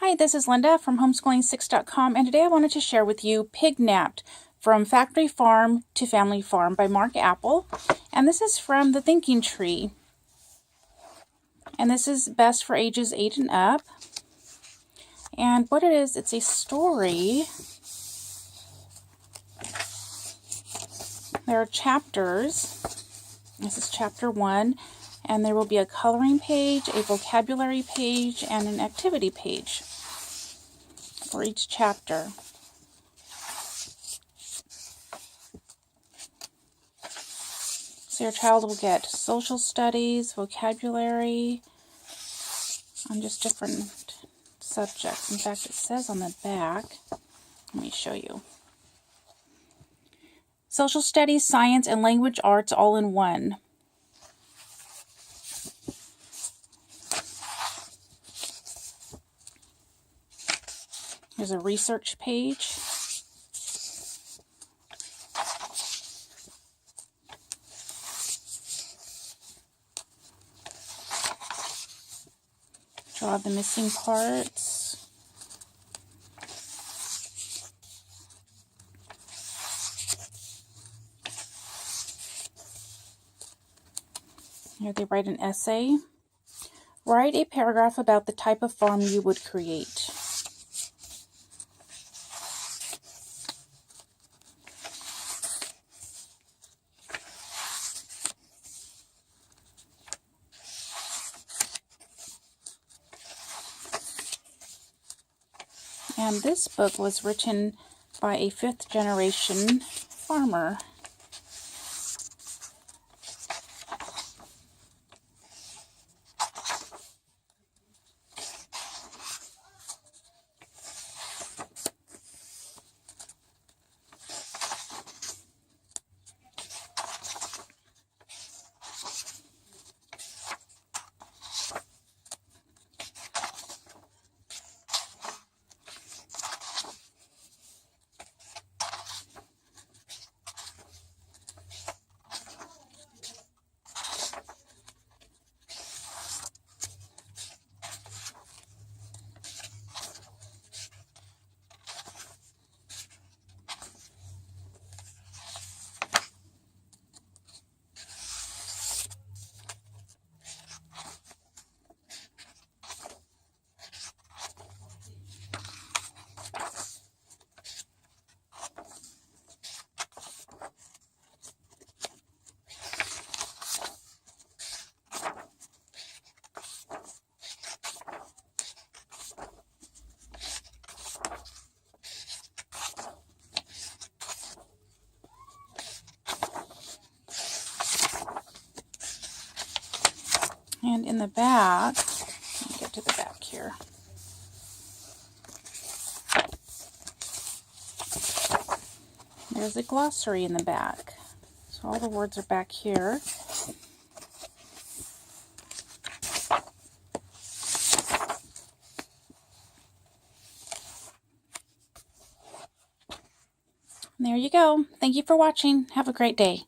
Hi, this is Linda from homeschooling6.com, and today I wanted to share with you Pignapped, From Factory Farm to Family Farm by Mark Apple. And this is from the Thinking Tree. And this is best for ages 8 and up. And what it is, it's a story. There are chapters. This is chapter 1. And there will be a coloring page, a vocabulary page, and an activity page for each chapter. So your child will get social studies, vocabulary, on just different subjects. In fact, it says on the back, let me show you. Social studies, science, and language arts all in one. There's a research page. Draw the missing parts. Here they write an essay. Write a paragraph about the type of farm you would create. And this book was written by a 5th generation farmer. And in the back, let me get to the back here. There's a glossary in the back. So all the words are back here. And there you go. Thank you for watching. Have a great day.